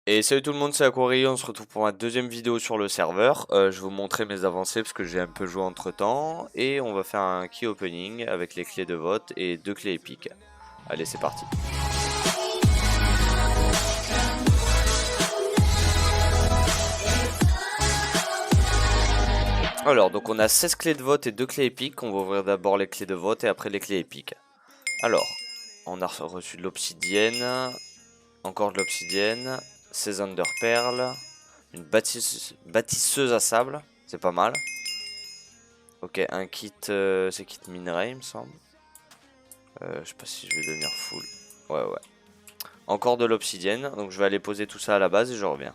Et salut tout le monde, c'est Aquari, on se retrouve pour ma deuxième vidéo sur le serveur. Je vais vous montrer mes avancées parce que j'ai un peu joué entre temps. Et on va faire un key opening avec les clés de vote et 2 clés épiques. Allez, c'est parti. Alors, donc on a 16 clés de vote et 2 clés épiques. On va ouvrir d'abord les clés de vote et après les clés épiques. Alors, on a reçu de l'obsidienne, encore de l'obsidienne, 16 underperles, une bâtisseuse à sable, c'est pas mal. Ok, un kit, c'est kit minerai, il me semble. Je sais pas si je vais devenir full. Ouais. Encore de l'obsidienne, donc je vais aller poser tout ça à la base et je reviens.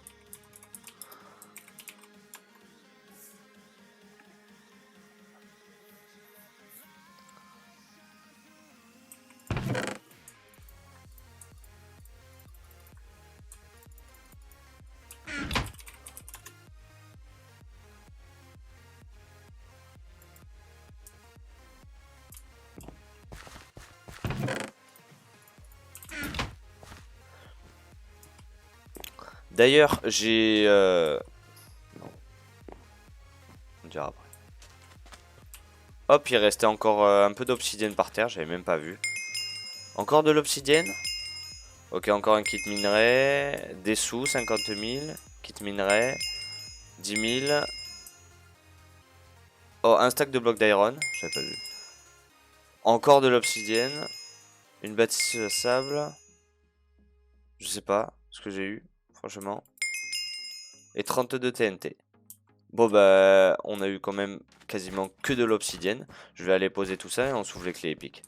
D'ailleurs, j'ai... Non, on dira après. Hop, il restait encore un peu d'obsidienne par terre, j'avais même pas vu. Encore de l'obsidienne. Ok, encore un kit minerai. Des sous, 50 000. Kit minerai. 10 000. Oh, un stack de blocs d'iron, j'avais pas vu. Encore de l'obsidienne. Une bâtisse de sable. Je sais pas ce que j'ai eu, franchement. Et 32 TNT. Bon bah, on a eu quand même quasiment que de l'obsidienne. Je vais aller poser tout ça et on s'ouvre les clés épiques.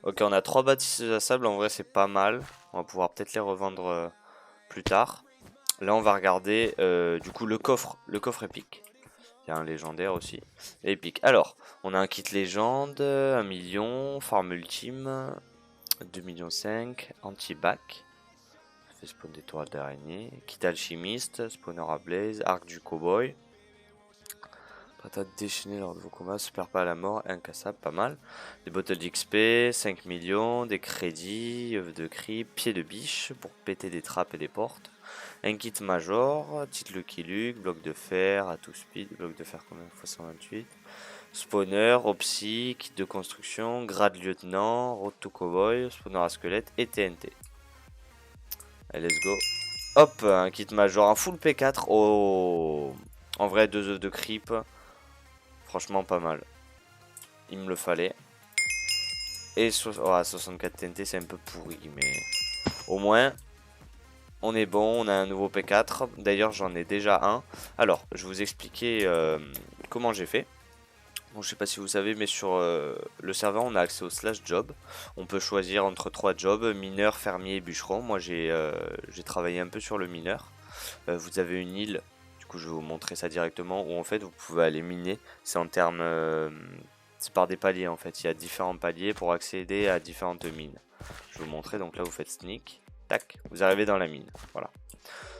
Ok, on a 3 bâtisses à sable, en vrai c'est pas mal. On va pouvoir peut-être les revendre plus tard. Là on va regarder du coup le coffre épique. Il y a un légendaire aussi. Épique. Alors, on a un kit légende, 1 million, farm ultime, 2 millions 5, anti-bac. Fait spawn d'étoiles d'araignée. Kit alchimiste, spawner à blaze, arc du cowboy. Patate déchaînée lors de vos combats, se perd pas à la mort, incassable, pas mal. Des bottles d'XP, 5 millions, des crédits, œufs de creep, pied de biche pour péter des trappes et des portes. Un kit major, titre Lucky Luke, bloc de fer, à tout speed, bloc de fer combien fois 128. Spawner, Opsy, kit de construction, grade lieutenant, road to cowboy, spawner à squelette et TNT. Allez, let's go. Hop, un kit major, un full P4. Oh, en vrai, 2 œufs de creep. Franchement, pas mal. Il me le fallait. Et 64 TNT, c'est un peu pourri, mais au moins, on est bon. On a un nouveau P4. D'ailleurs, j'en ai déjà un. Alors, je vais vous expliquer comment j'ai fait. Bon, je sais pas si vous savez, mais sur le serveur, on a accès au slash job. On peut choisir entre 3 jobs, mineur, fermier et bûcheron. Moi, j'ai travaillé un peu sur le mineur. Vous avez une île, du coup, je vais vous montrer ça directement, où en fait, vous pouvez aller miner. C'est en termes... c'est par des paliers, en fait. Il y a différents paliers pour accéder à différentes mines. Je vais vous montrer. Donc là, vous faites sneak. Tac, vous arrivez dans la mine. Voilà.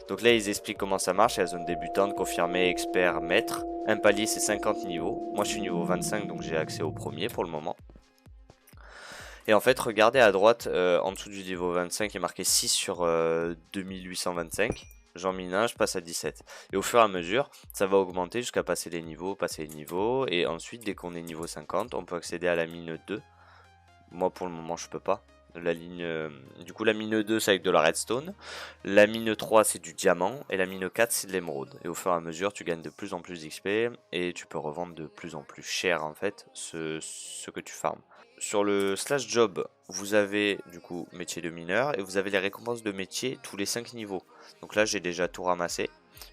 Donc là, ils expliquent comment ça marche. Il y a la zone débutante, confirmé, expert, maître. Un palier, c'est 50 niveaux. Moi, je suis niveau 25, donc j'ai accès au premier pour le moment. Et en fait, regardez à droite, en dessous du niveau 25, il est marqué 6 sur 2825. J'en mine un, je passe à 17. Et au fur et à mesure, ça va augmenter jusqu'à passer les niveaux. Et ensuite, dès qu'on est niveau 50, on peut accéder à la mine 2. Moi, pour le moment, je peux pas. La ligne, du coup, la mine 2, c'est avec de la redstone. La mine 3, c'est du diamant. Et la mine 4, c'est de l'émeraude. Et au fur et à mesure, tu gagnes de plus en plus d'XP. Et tu peux revendre de plus en plus cher, en fait, ce que tu farmes. Sur le slash job, vous avez du coup métier de mineur. Et vous avez les récompenses de métier tous les 5 niveaux. Donc là, j'ai déjà tout ramassé.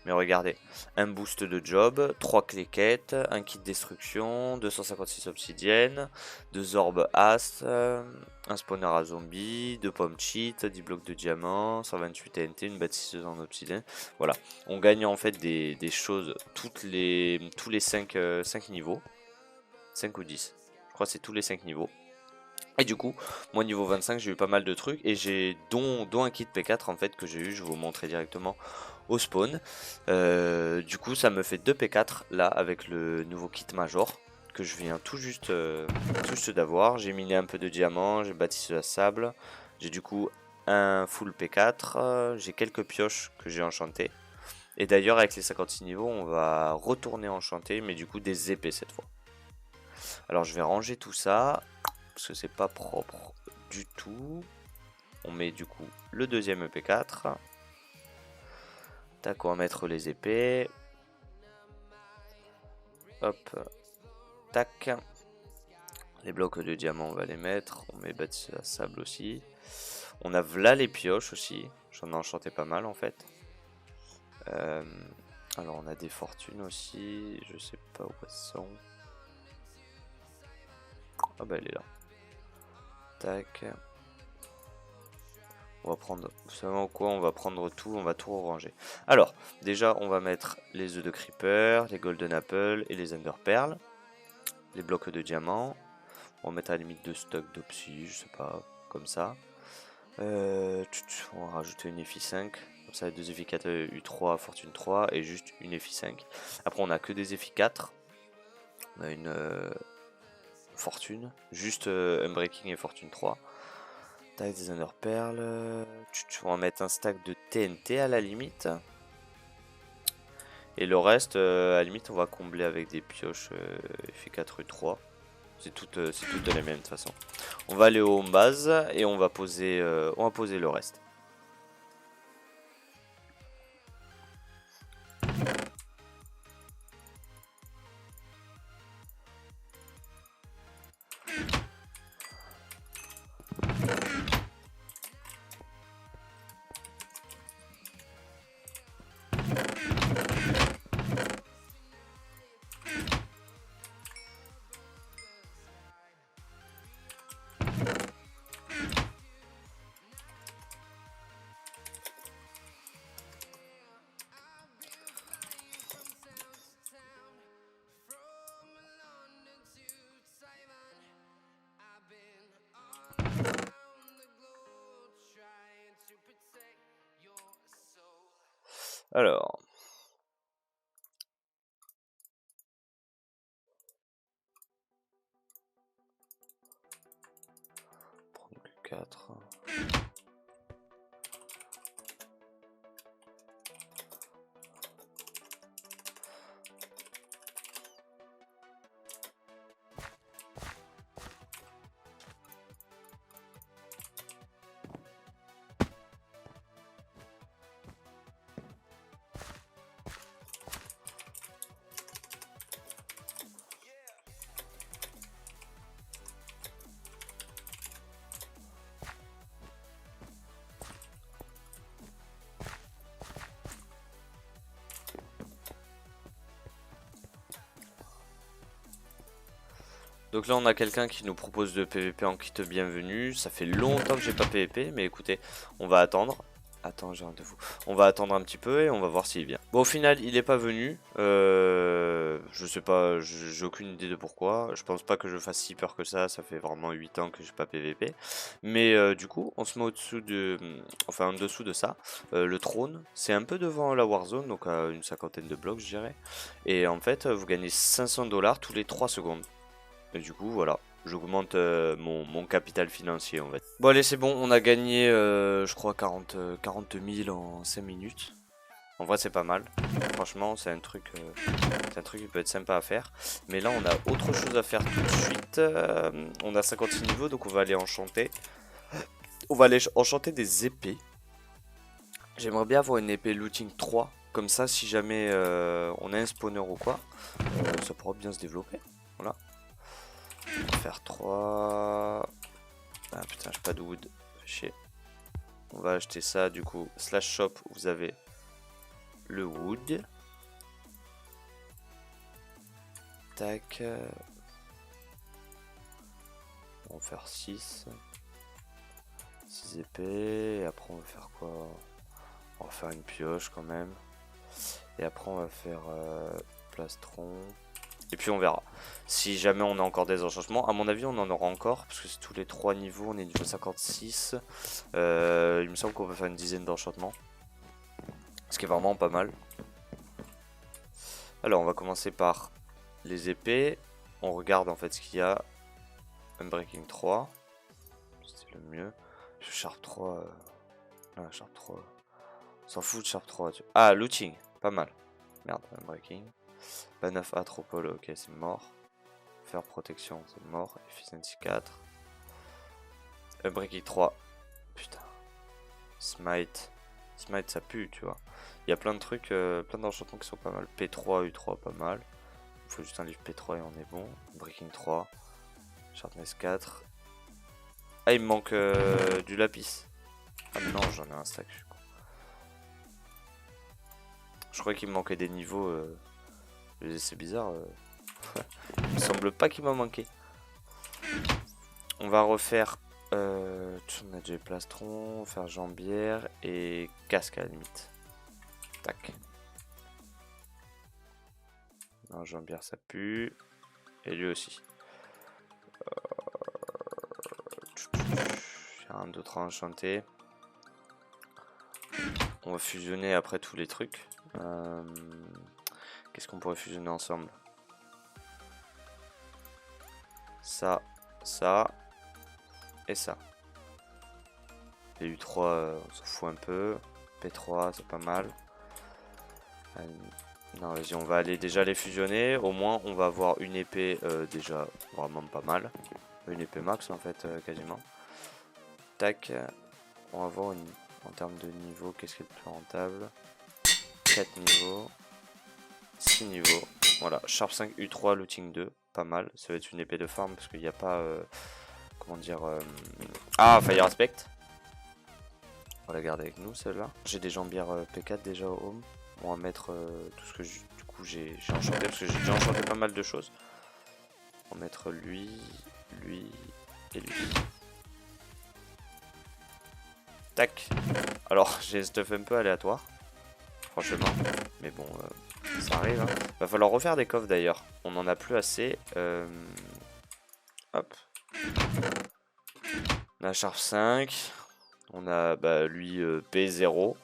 Mais regardez, un boost de job, 3 clés quêtes, un kit destruction, 256 obsidiennes, 2 orbes ast, un spawner à zombies, 2 pommes cheat, 10 blocs de diamants, 128 TNT, une bâtisseuse en obsidienne. Voilà, on gagne en fait des choses tous les 5 niveaux. 5 ou 10, je crois que c'est tous les 5 niveaux. Et du coup, moi niveau 25, j'ai eu pas mal de trucs et j'ai dont un kit P4 en fait que j'ai eu, je vais vous montrer directement au spawn. Du coup, ça me fait 2 P4 là avec le nouveau kit Major que je viens tout juste d'avoir. J'ai miné un peu de diamants, j'ai bâti à sable, j'ai du coup un full P4, j'ai quelques pioches que j'ai enchantées. Et d'ailleurs, avec les 56 niveaux, on va retourner enchanter, mais du coup des épées cette fois. Alors je vais ranger tout ça parce que c'est pas propre du tout. On met du coup le deuxième EP4. Tac, on va mettre les épées. Hop, tac. Les blocs de diamant, on va les mettre. On met bâtisse à sable aussi. On a là les pioches aussi. J'en ai enchanté pas mal en fait. Alors on a des fortunes aussi. Je sais pas où elles sont. Ah bah elle est là. Tac. On va prendre, vous savez quoi, on va prendre tout, on va tout ranger. Alors, déjà, on va mettre les œufs de creeper, les golden apple et les ender pearls. Les blocs de diamants. On va mettre à la limite 2 stocks d'opsi, je sais pas, comme ça. On va rajouter une EFI 5. Comme ça, 2 EFI 4, U3, fortune 3 et juste une EFI 5. Après, on a que des EFI 4. On a une fortune, juste unbreaking et fortune 3. Tac, des ender pearls. On va mettre un stack de TNT à la limite. Et le reste, à la limite, on va combler avec des pioches F4U3. C'est toutes les mêmes de toute façon. On va aller au home base et on va poser le reste. Alors. Prendre que 4. Donc là on a quelqu'un qui nous propose de PVP en kit bienvenue. Ça fait longtemps que j'ai pas PVP, mais écoutez, on va attendre. Attends, j'ai un de vous. On va attendre un petit peu et on va voir s'il vient. Bon, au final, il est pas venu. Je sais pas, j'ai aucune idée de pourquoi. Je pense pas que je fasse si peur que ça. Ça fait vraiment 8 ans que j'ai pas PVP. Mais du coup, on se met au-dessous de. Enfin, en dessous de ça. Le trône, c'est un peu devant la Warzone, donc à une cinquantaine de blocs, je dirais. Et en fait, vous gagnez 500 $ tous les 3 secondes. Et du coup, voilà. J'augmente mon capital financier, en fait. Bon, allez, c'est bon. On a gagné, je crois, 40 000 en 5 minutes. En vrai, c'est pas mal. Franchement, c'est un truc qui peut être sympa à faire. Mais là, on a autre chose à faire tout de suite. On a 56 niveaux, donc on va aller enchanter. On va aller enchanter des épées. J'aimerais bien avoir une épée looting 3. Comme ça, si jamais on a un spawner ou quoi, ça pourra bien se développer. Voilà. On va faire 3. Ah putain, j'ai pas de wood. Fait chier. On va acheter ça du coup. Slash shop, vous avez le wood. Tac. On va faire 6. 6 épées. Et après on va faire quoi? On va faire une pioche quand même. Et après on va faire plastron. Et puis on verra. Si jamais on a encore des enchantements. À mon avis on en aura encore. Parce que c'est tous les 3 niveaux. On est niveau 56. Il me semble qu'on va faire une dizaine d'enchantements. Ce qui est vraiment pas mal. Alors on va commencer par les épées. On regarde en fait ce qu'il y a. Unbreaking 3. C'est le mieux. Sharp 3. Ah, Sharp 3. On s'en fout de Sharp 3. Ah, looting. Pas mal. Merde, Unbreaking. Ban 9 Atropole. Ok, c'est mort. Faire protection, c'est mort. Efficiency 4. Unbreaking 3. Putain. Smite. Smite, ça pue, tu vois. Il y a plein de trucs, plein d'enchantements qui sont pas mal. P3, U3, pas mal. Il faut juste un livre P3 et on est bon. Breaking 3. Sharpness 4. Ah, il me manque du lapis. Ah mais non, j'en ai un stack, je suis con. Je croyais qu'il me manquait des niveaux. C'est bizarre. Il me semble pas qu'il m'a manqué. On va refaire... on a déjà plastron, faire jambière et casque à la limite. Tac. Non, jambière ça pue. Et lui aussi. J'ai un d'autre à enchanter. On va fusionner après tous les trucs. Qu'est-ce qu'on pourrait fusionner ensemble? Ça, ça et ça. PU3, on s'en fout un peu. P3, c'est pas mal. Non, vas-y, on va aller déjà les fusionner. Au moins, on va avoir une épée déjà vraiment pas mal. Une épée max en fait, quasiment. Tac. On va voir en termes de niveau, qu'est-ce qui est le plus rentable. 4 niveaux. 6 niveaux. Voilà, Sharp 5 U3, Looting 2. Pas mal. Ça va être une épée de farm parce qu'il n'y a pas... comment dire... Ah, Fire Aspect. On va la garder avec nous celle-là. J'ai des jambières P4 déjà au home. On va mettre tout ce que du coup j'ai enchanté parce que j'ai déjà enchanté pas mal de choses. On va mettre lui, lui et lui. Tac. Alors j'ai un stuff un peu aléatoire. Franchement. Mais bon, ça arrive. Hein. Va falloir refaire des coffres d'ailleurs. On en a plus assez. Hop. On a Sharp 5. On a bah, lui P0.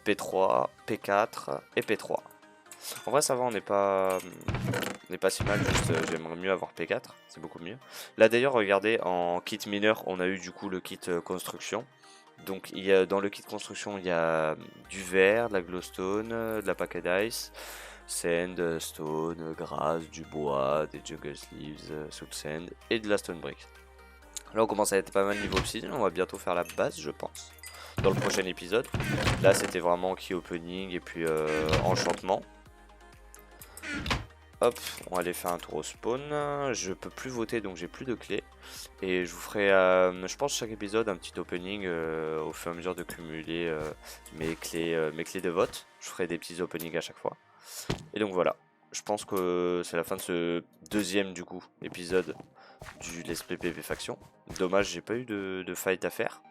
P3, P4 et P3. En vrai ça va, on n'est pas si mal, juste j'aimerais mieux avoir P4, c'est beaucoup mieux. Là d'ailleurs regardez, en kit mineur on a eu du coup le kit construction. Donc il y a, dans le kit construction il y a du verre, de la glowstone, de la packet ice, sand, stone, grass, du bois, des jungle leaves, soul sand et de la stone brick. Là on commence à être pas mal niveau obsidian, on va bientôt faire la base je pense. Dans le prochain épisode. Là c'était vraiment key opening et puis enchantement. Hop, on va aller faire un tour au spawn. Je peux plus voter donc j'ai plus de clés. Et je vous ferai, je pense chaque épisode un petit opening au fur et à mesure de cumuler mes clés de vote. Je ferai des petits openings à chaque fois. Et donc voilà, je pense que c'est la fin de ce deuxième du coup épisode du Let's Play PvP Faction. Dommage j'ai pas eu de fight à faire.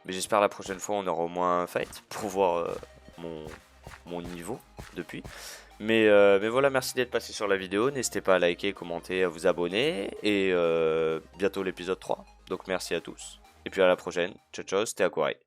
Mais j'espère la prochaine fois on aura au moins un fight pour voir mon niveau depuis. Mais voilà, merci d'être passé sur la vidéo. N'hésitez pas à liker, commenter, à vous abonner. Et bientôt l'épisode 3. Donc merci à tous. Et puis à la prochaine. Ciao ciao, c'était Aquarai.